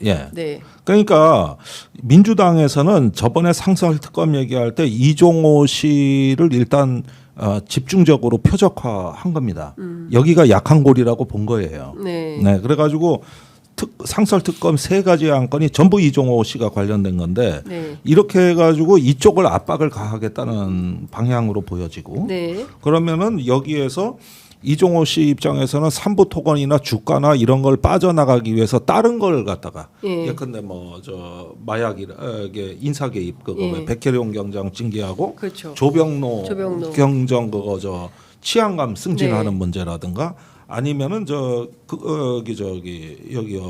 예. 네. 그러니까 민주당에서는 저번에 상설특검 얘기할 때 이종호 씨를 일단 집중적으로 표적화한 겁니다. 여기가 약한 골이라고 본 거예요. 네. 네, 그래가지고 상설특검 3가지 안건이 전부 이종호 씨가 관련된 건데 네. 이렇게 해가지고 이쪽을 압박을 가하겠다는 방향으로 보여지고 네. 그러면은 여기에서 이종호 씨 입장에서는 삼부 토건이나 주가나 이런 걸 빠져나가기 위해서 다른 걸 갖다가 예. 예컨대 뭐 저 마약이라 이게 인사 개입 그거 예. 백혜룡 경장 징계하고 그렇죠. 조병로 경정 그거 저 치안감 승진하는 네. 문제라든가 아니면은 여기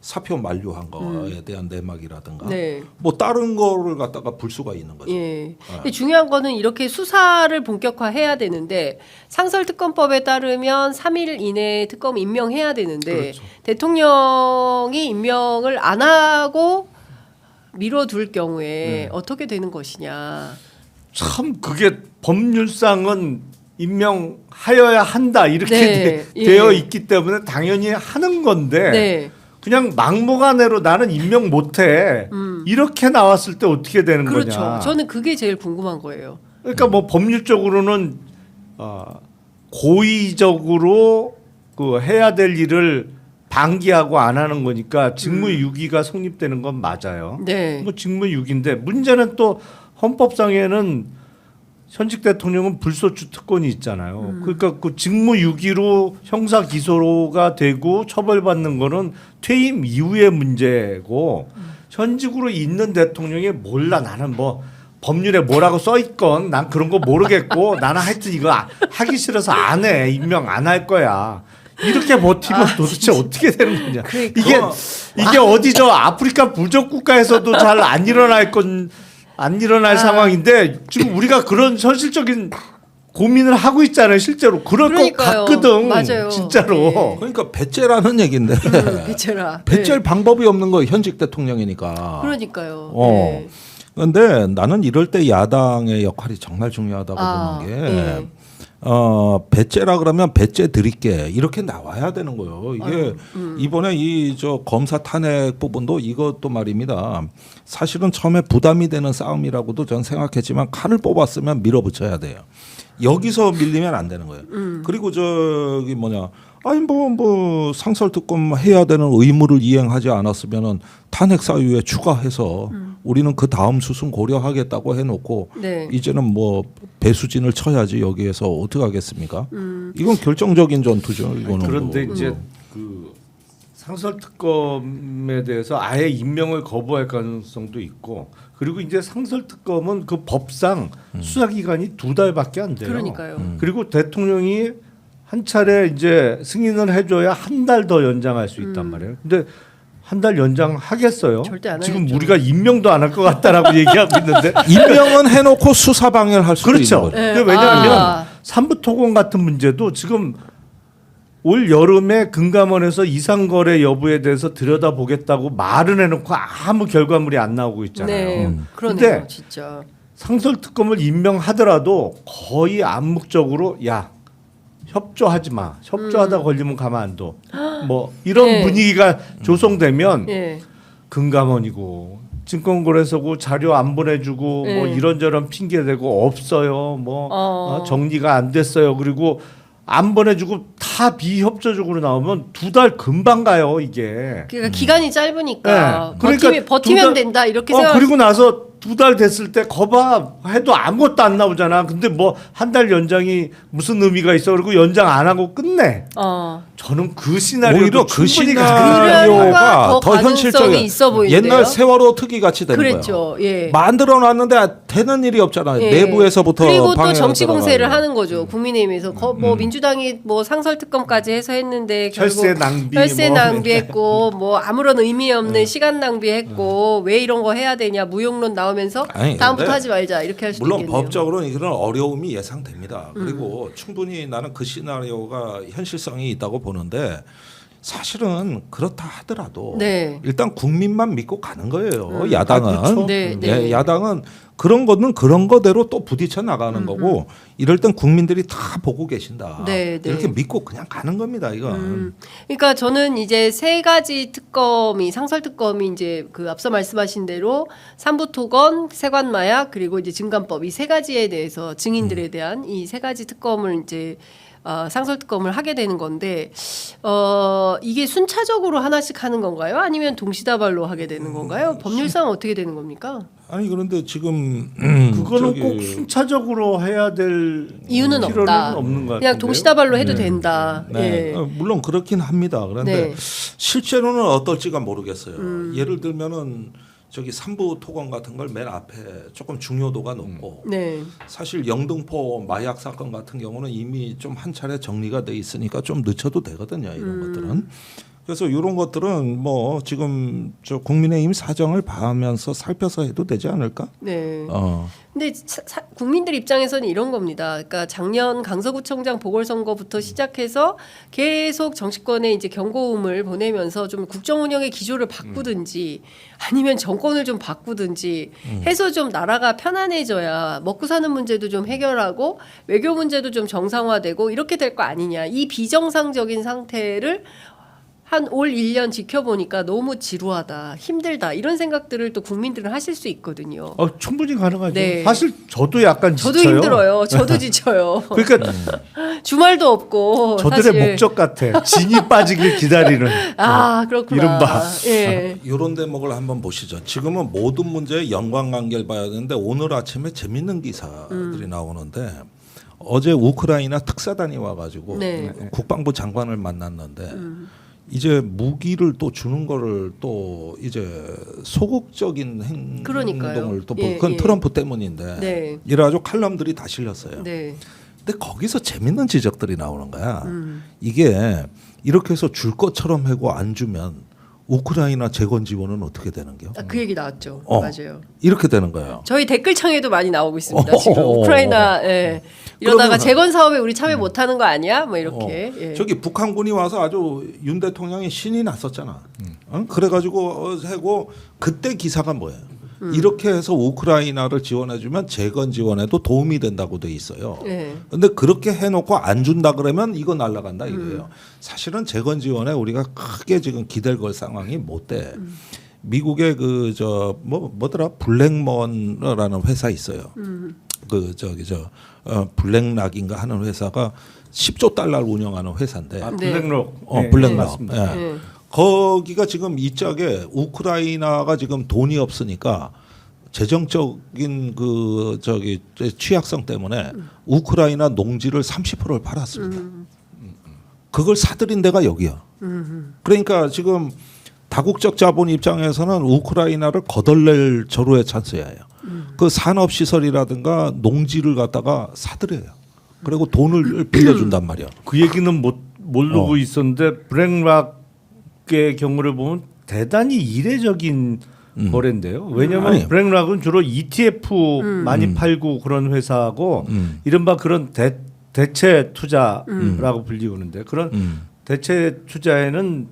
사표 만료한 거에 대한 내막이라든가 네. 뭐 다른 거를 갖다가 불 수가 있는 거죠. 예. 근데 중요한 거는 이렇게 수사를 본격화해야 되는데 상설특검법에 따르면 3일 이내에 특검 임명해야 되는데 그렇죠. 대통령이 임명을 안 하고 미뤄둘 경우에 어떻게 되는 것이냐. 참 그게 법률상은 임명하여야 한다 이렇게 네. 되어 예. 있기 때문에 당연히 하는 건데 네. 그냥 막무가내로 나는 임명 못해 이렇게 나왔을 때 어떻게 되는 그렇죠. 거냐. 저는 그게 제일 궁금한 거예요. 그러니까 뭐 법률적으로는 고의적으로 그 해야 될 일을 방기하고 안 하는 거니까 직무유기가 성립되는 건 맞아요. 네. 뭐 직무유기인데 문제는 또 헌법상에는 현직 대통령은 불소추 특권이 있잖아요. 그러니까 그 직무유기로 형사 기소가 되고 처벌받는 거는 퇴임 이후의 문제고 현직으로 있는 대통령이 몰라 나는 뭐 법률에 뭐라고 써 있건 난 그런 거 모르겠고 나는 하여튼 이거 하기 싫어서 안 해. 임명 안 할 거야. 이렇게 버티면 도대체 어떻게 되는 거냐. 그러니까. 이게 어디 저 아프리카 부족 국가에서도 잘 안 일어날 상황인데 지금 우리가 그런 현실적인 고민을 하고 있잖아요. 실제로 그럴 것 그러니까요. 같거든. 맞아요. 진짜로. 네. 그러니까 배째라는 얘기인데 배째라. 배째일 네. 방법이 없는 거예요. 현직 대통령이니까. 그러니까요. 어. 그런데 나는 이럴 때 야당의 역할이 정말 중요하다고 보는 게 네. 배째라 그러면 배째 드릴게 이렇게 나와야 되는 거예요. 이게 이번에 이 저 검사 탄핵 부분도 이것도 말입니다. 사실은 처음에 부담이 되는 싸움이라고도 전 생각했지만 칼을 뽑았으면 밀어붙여야 돼요. 여기서 밀리면 안 되는 거예요. 그리고 저기 뭐냐. 아니 뭐 상설특검 해야 되는 의무를 이행하지 않았으면은 탄핵 사유에 추가해서 우리는 그 다음 수순 고려하겠다고 해놓고 네. 이제는 뭐 배수진을 쳐야지 여기에서 어떻게 하겠습니까? 이건 결정적인 전투죠. 이거는 그런데 뭐. 이제 그 상설특검에 대해서 아예 임명을 거부할 가능성도 있고 그리고 이제 상설특검은 그 법상 수사기간이 2달밖에 안 돼요. 그러니까요. 그리고 대통령이 한 차례 이제 승인을 해줘야 한 달 더 연장할 수 있단 말이에요. 근데 한 달 연장하겠어요? 절대 안 지금 하겠죠. 우리가 임명도 안 할 것 같다라고 얘기하고 있는데 임명은 해놓고 수사 방해를 할 수도 그렇죠. 있는 거죠. 네. 근데 왜냐하면 아. 삼부토건 같은 문제도 지금 올 여름에 금감원에서 이상거래 여부에 대해서 들여다보겠다고 말은 해놓고 아무 결과물이 안 나오고 있잖아요. 네. 그러네요. 근데 진짜. 상설특검을 임명하더라도 거의 암묵적으로 야 협조하지 마. 협조하다 걸리면 가만 안 둬. 뭐 이런 네. 분위기가 조성되면 예. 금감원이고 증권거래소고 자료 안 보내주고 뭐 네. 이런저런 핑계대고 없어요. 뭐 어. 정리가 안 됐어요. 그리고 안 보내주고 다 비협조적으로 나오면 2달 금방 가요 이게. 그러니까 기간이 짧으니까 네. 그러니까 버티면 2달 된다 이렇게 생각. 그리고 나서 2달 됐을 때 거봐 해도 아무것도 안 나오잖아. 근데 뭐 한 달 연장이 무슨 의미가 있어? 그리고 연장 안 하고 끝내. 저는 그 시나리오도 오히려 그 충분히 시나리오가 더 더 가능성이 현실적이에요. 있어 보이는데요? 옛날 세월호 특위 같이 되는 그랬죠. 거예요. 예. 만들어놨는데 되는 일이 없잖아요. 예. 내부에서부터 그리고 또 방해가 정치 공세를 들어가고. 하는 거죠. 국민의힘에서 뭐 민주당이 뭐 상설특검까지 해서 했는데 결국 혈세 낭비, 혈세 뭐. 낭비했고 뭐 아무런 의미 없는 시간 낭비했고 왜 이런 거 해야 되냐 무용론 나오면서 아니, 다음부터 근데 하지 말자 이렇게 할 수도 물론 있겠네요. 법적으로는 이런 어려움이 예상됩니다. 그리고 충분히 나는 그 시나리오가 현실성이 있다고 보는데 사실은 그렇다 하더라도 네. 일단 국민만 믿고 가는 거예요. 야당은. 그렇죠. 네, 예, 네. 야당은 그런 거는 그런 거대로 또 부딪혀 나가는 거고 이럴 땐 국민들이 다 보고 계신다. 네, 네. 이렇게 믿고 그냥 가는 겁니다. 이건. 그러니까 저는 이제 세 가지 특검이 상설 특검이 이제 그 앞서 말씀하신 대로 삼부토건, 세관마약 그리고 이제 증감법 이 세 가지에 대해서 증인들에 대한 이 세 가지 특검을 이제 상설 특검을 하게 되는 건데 이게 순차적으로 하나씩 하는 건가요? 아니면 동시다발로 하게 되는 건가요? 법률상 어떻게 되는 겁니까? 아니 그런데 지금 그거는 저기 꼭 순차적으로 해야 될 이유는 필요는 없다. 없는 것 같아요. 그냥 동시다발로 해도 된다. 네. 예. 물론 그렇긴 합니다. 그런데 네. 실제로는 어떨지가 모르겠어요. 예를 들면은 저기 삼부 토건 같은 걸 맨 앞에 조금 중요도가 높고 네. 사실 영등포 마약 사건 같은 경우는 이미 좀 한 차례 정리가 돼 있으니까 좀 늦춰도 되거든요. 이런 것들은. 그래서 이런 것들은 뭐 지금 저 국민의힘 사정을 봐가면서 살펴서 해도 되지 않을까? 네. 어. 근데 국민들 입장에서는 이런 겁니다. 그러니까 작년 강서구청장 보궐선거부터 시작해서 계속 정치권에 이제 경고음을 보내면서 좀 국정 운영의 기조를 바꾸든지 아니면 정권을 좀 바꾸든지 해서 좀 나라가 편안해져야 먹고 사는 문제도 좀 해결하고 외교 문제도 좀 정상화되고 이렇게 될 거 아니냐. 이 비정상적인 상태를 한 올 1년 지켜보니까 너무 지루하다, 힘들다 이런 생각들을 또 국민들은 하실 수 있거든요. 충분히 가능하죠. 네. 사실 저도 약간 저도 지쳐요. 힘들어요. 저도 지쳐요. 그러니까 주말도 없고 저들의 사실. 목적 같아. 진이 빠지길 기다리는. 아 그렇구나. 이른바. 예. 이런 대목을 한번 보시죠. 지금은 모든 문제의 연관관계를 봐야 되는데 오늘 아침에 재밌는 기사들이 나오는데 어제 우크라이나 특사단이 와가지고 네. 국방부 장관을 만났는데 이제 무기를 또 주는 거를 또 이제 소극적인 그러니까요. 행동을 또 예, 그건 예. 트럼프 때문인데 네. 이래가지고 칼럼들이 다 실렸어요. 네. 근데 거기서 재밌는 지적들이 나오는 거야. 이게 이렇게 해서 줄 것처럼 하고 안 주면 우크라이나 재건 지원은 어떻게 되는겨? 그 얘기 나왔죠. 어. 맞아요. 이렇게 되는 거예요. 저희 댓글창에도 많이 나오고 있습니다. 지금 우크라이나 예. 이러다가 그러면- 재건 사업에 우리 참여 못하는 거 아니야? 뭐 이렇게. 예. 저기 북한군이 와서 아주 윤 대통령이 신이 났었잖아. 그래가지고 하고 그때 기사가 뭐예요? 이렇게 해서 우크라이나를 지원해주면 재건 지원에도 도움이 된다고 돼 있어요. 예. 근데 그렇게 해놓고 안 준다 그러면 이거 날라간다 이거예요. 사실은 재건 지원에 우리가 크게 지금 기댈 걸 상황이 못 돼. 미국의 그 저 뭐더라 블랙먼이라는 회사 있어요. 그 저기 블랙락인가 하는 회사가 10조 달러를 운영하는 회사인데. 아, 네. 블랙록. 블랙락. 맞습니다. 예. 예. 거기가 지금 이 짝에 우크라이나가 지금 돈이 없으니까 재정적인 그 저기 취약성 때문에 우크라이나 농지를 30%를 팔았습니다. 그걸 사들인 데가 여기야. 그러니까 지금 다국적 자본 입장에서는 우크라이나를 거덜낼 절호의 찬스예요. 그 산업 시설이라든가 농지를 갖다가 사들여요. 그리고 돈을 빌려준단 말이야. 그 얘기는 모르고 있었는데 블랙락의 경우를 보면 대단히 이례적인 거래인데요. 왜냐하면 아니. 블랙락은 주로 ETF 많이 팔고 그런 회사하고 이른바 그런 대체 투자라고 불리우는데 그런 대체 투자에는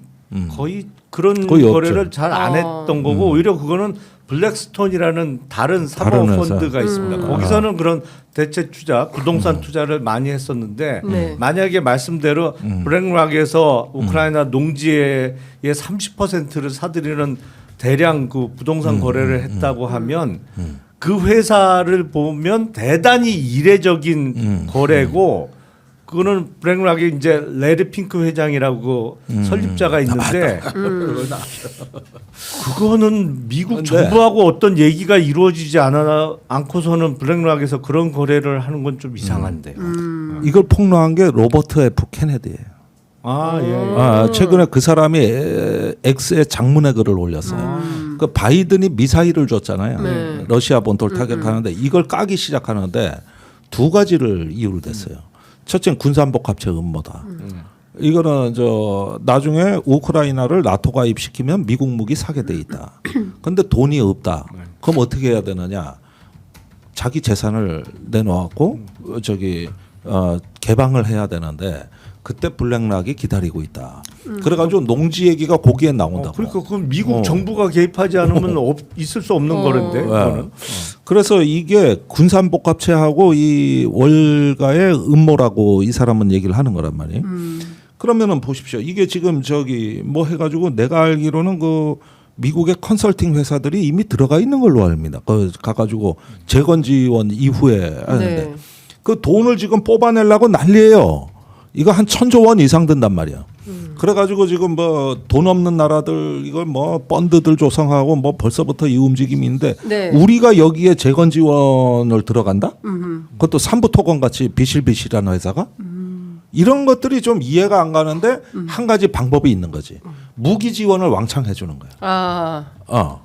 거의 그런 거의 거래를 없죠. 잘 안 했던 거고 오히려 그거는 블랙스톤이라는 다른 다른 회사. 사모펀드가 있습니다. 거기서는 그런 대체 투자, 부동산 투자를 많이 했었는데 네. 만약에 말씀대로 블랙락에서 우크라이나 농지의 30%를 사들이는 대량 그 부동산 거래를 했다고 하면 그 회사를 보면 대단히 이례적인 거래고 그거는 블랙락이 이제 레리 핑크 회장이라고 설립자가 있는데 그거는 미국 근데- 정부하고 어떤 얘기가 이루어지지 않고서는 블랙락에서 그런 거래를 하는 건 좀 이상한데요. 이걸 폭로한 게 로버트 F 케네디예요. 아 예. 아, 최근에 그 사람이 X에 장문의 글을 올렸어요. 그 바이든이 미사일을 줬잖아요. 네. 러시아 본토를 타격하는데 이걸 까기 시작하는데 두 가지를 이유를 댔어요. 첫째는 군산복합체 음모다. 이거는 저 나중에 우크라이나를 나토 가입시키면 미국 무기 사게 돼 있다. 근데 돈이 없다. 그럼 어떻게 해야 되느냐? 자기 재산을 내놓았고 저기 개방을 해야 되는데 그때 블랙락이 기다리고 있다. 그래가지고 농지 얘기가 거기에 나온다고. 그러니까 그건 미국 정부가 개입하지 않으면 있을 수 없는 거는데. 그거는. 그래서 이게 군산복합체하고 이 월가의 음모라고 이 사람은 얘기를 하는 거란 말이에요. 그러면은 보십시오. 이게 지금 저기 뭐 해가지고 내가 알기로는 그 미국의 컨설팅 회사들이 이미 들어가 있는 걸로 압니다. 그 가가지고 재건 지원 이후에 하는데 네. 그 돈을 지금 뽑아내려고 난리예요. 이거 한 1,000조 원 이상 든단 말이야. 그래가지고 지금 뭐 돈 없는 나라들 이걸 뭐 펀드들 조성하고 뭐 벌써부터 이 움직임인데 네. 우리가 여기에 재건 지원을 들어간다? 그것도 삼부토건 같이 비실비실한 회사가? 이런 것들이 좀 이해가 안 가는데 한 가지 방법이 있는 거지. 무기 지원을 왕창 해주는 거야. 아,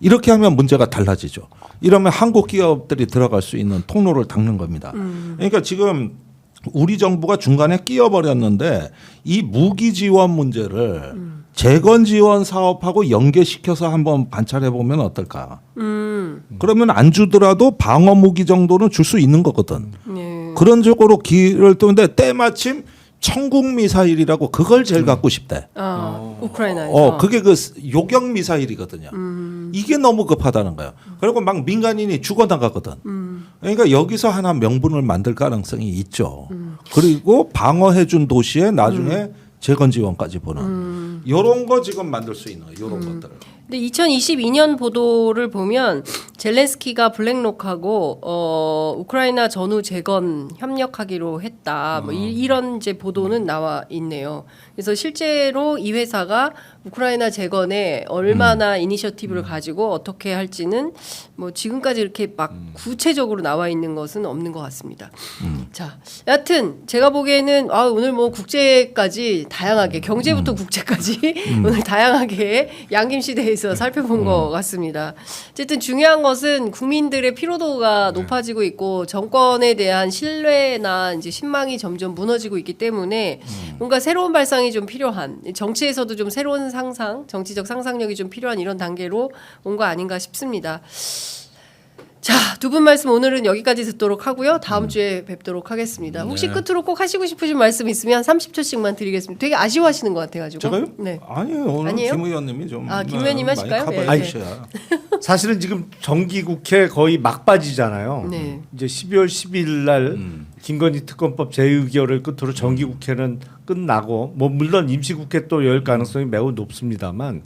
이렇게 하면 문제가 달라지죠. 이러면 한국 기업들이 들어갈 수 있는 통로를 닦는 겁니다. 그러니까 지금 우리 정부가 중간에 끼어버렸는데 이 무기 지원 문제를 재건 지원 사업하고 연계시켜서 한번 관찰해 보면 어떨까? 그러면 안 주더라도 방어 무기 정도는 줄 수 있는 거거든. 네. 그런 쪽으로 길을 뜨는데 때마침 천국 미사일이라고 그걸 제일 갖고 싶대. 우크라이나에서. 그게 그 요격 미사일이거든요. 이게 너무 급하다는 거예요. 그리고 막 민간인이 죽어나가거든. 그러니까 여기서 하나 명분을 만들 가능성이 있죠. 그리고 방어해준 도시에 나중에 재건 지원까지 보는 이런 거 지금 만들 수 있는 이런 것들을. 근데 2022년 보도를 보면 젤렌스키가 블랙록하고 우크라이나 전후 재건 협력하기로 했다. 뭐 이런 이제 보도는 나와 있네요. 그래서 실제로 이 회사가 우크라이나 재건에 얼마나 이니셔티브를 가지고 어떻게 할지는 뭐 지금까지 이렇게 막 구체적으로 나와 있는 것은 없는 것 같습니다. 자, 여하튼 제가 보기에는 오늘 뭐 국제까지 다양하게 경제부터 국제까지 오늘 다양하게 양김시대에서 살펴본 것 같습니다. 어쨌든 중요한 것은 국민들의 피로도가 높아지고 있고 정권에 대한 신뢰나 이제 신망이 점점 무너지고 있기 때문에 뭔가 새로운 발상이 좀 필요한 정치에서도 좀 새로운 상상, 정치적 상상력이 좀 필요한 이런 단계로 온 거 아닌가 싶습니다. 자, 두 분 말씀 오늘은 여기까지 듣도록 하고요. 다음 주에 뵙도록 하겠습니다. 혹시 끝으로 꼭 하시고 싶으신 말씀 있으면 30초씩만 드리겠습니다. 되게 아쉬워하시는 것 같아가지고. 제가요? 네. 아니에요. 오늘 아니에요? 김 의원님이 좀 김 의원님 하실까요? 많이 네. 커버해 주셔야. 사실은 지금 정기국회 거의 막바지잖아요. 네. 이제 12월 10일 날 김건희 특검법 재의결을 끝으로 정기국회는 끝나고 뭐 물론 임시국회 또 열 가능성이 매우 높습니다만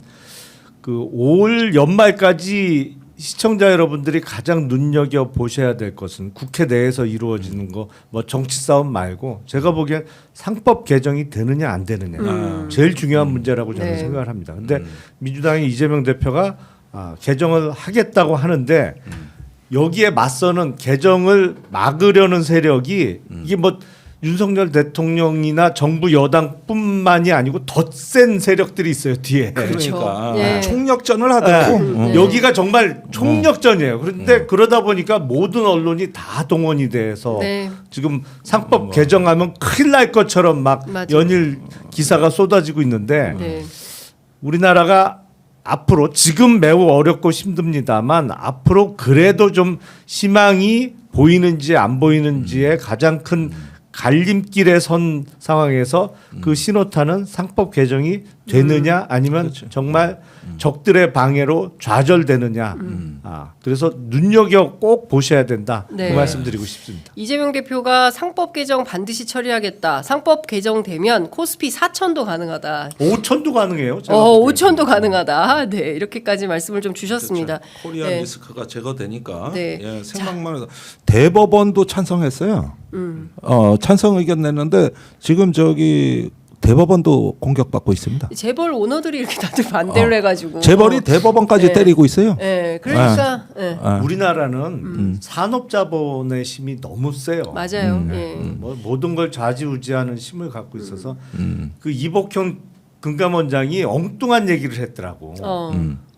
그 올 연말까지 시청자 여러분들이 가장 눈여겨 보셔야 될 것은 국회 내에서 이루어지는 거 뭐 정치 싸움 말고 제가 보기엔 상법 개정이 되느냐 안 되느냐 제일 중요한 문제라고 저는 네. 생각을 합니다. 근데 민주당의 이재명 대표가 개정을 하겠다고 하는데 여기에 맞서는 개정을 막으려는 세력이 이게 뭐 윤석열 대통령이나 정부 여당뿐만이 아니고 더 센 세력들이 있어요 뒤에. 그러니까 네. 총력전을 하더라고. 네. 여기가 정말 총력전이에요. 그런데 그러다 보니까 모든 언론이 다 동원이 돼서 네. 지금 상법 개정하면 큰일 날 것처럼 막 맞아요. 연일 기사가 쏟아지고 있는데 네. 우리나라가 앞으로 지금 매우 어렵고 힘듭니다만 앞으로 그래도 좀 희망이 보이는지 안 보이는지의 가장 큰 갈림길에 선 상황에서 그 신호탄은 상법 개정이 되느냐 아니면 그렇죠. 정말 적들의 방해로 좌절되느냐. 그래서 눈여겨 꼭 보셔야 된다. 네. 그 말씀드리고 싶습니다. 이재명 대표가 상법 개정 반드시 처리하겠다. 상법 개정되면 코스피 4천도 가능하다. 5천도 가능해요. 제가 볼 때. 5천도 가능하다. 네, 이렇게까지 말씀을 좀 주셨습니다. 그렇죠. 코리안 네. 리스크가 제거되니까 네. 예, 생각만 해도 대법원도 찬성했어요. 찬성 의견 냈는데 지금 저기 대법원도 공격받고 있습니다. 재벌 오너들이 이렇게 다들 반대를 해가지고 재벌이 대법원까지 네. 때리고 있어요. 네, 그러니까 네. 우리나라는 산업자본의 힘이 너무 세요. 맞아요. 예. 뭐 모든 걸 좌지우지하는 힘을 갖고 있어서 그 이복형 금감원장이 엉뚱한 얘기를 했더라고.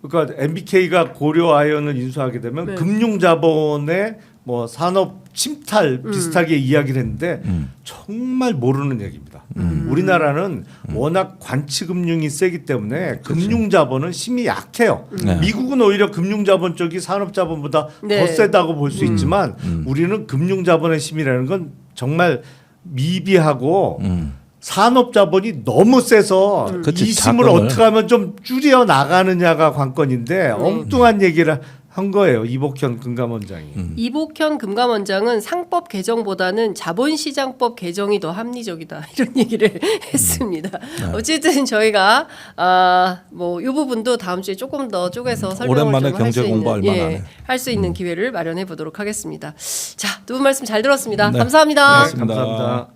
그러니까 MBK가 고려아연을 인수하게 되면 네. 금융자본의 뭐 산업 침탈 비슷하게 이야기를 했는데 정말 모르는 얘기입니다. 우리나라는 워낙 관치금융이 세기 때문에 금융자본은 힘이 약해요. 네. 미국은 오히려 금융자본 쪽이 산업자본보다 네. 더 세다고 볼 수 있지만 우리는 금융자본의 힘이라는 건 정말 미비하고 산업 자본이 너무 세서 그치, 이 힘을 자금을. 어떻게 하면 좀 줄여 나가느냐가 관건인데 엉뚱한 얘기를 한 거예요. 이복현 금감원장이. 이복현 금감원장은 상법 개정보다는 자본시장법 개정이 더 합리적이다 이런 얘기를 했습니다. 어쨌든 저희가 뭐이 부분도 다음 주에 조금 더 쪼개서 설명을 오랜만에 좀 할 경제 수 있는 공부할 만하네. 할 수 있는 기회를 마련해 보도록 하겠습니다. 자, 두 분 말씀 잘 들었습니다. 네. 감사합니다. 고맙습니다. 감사합니다.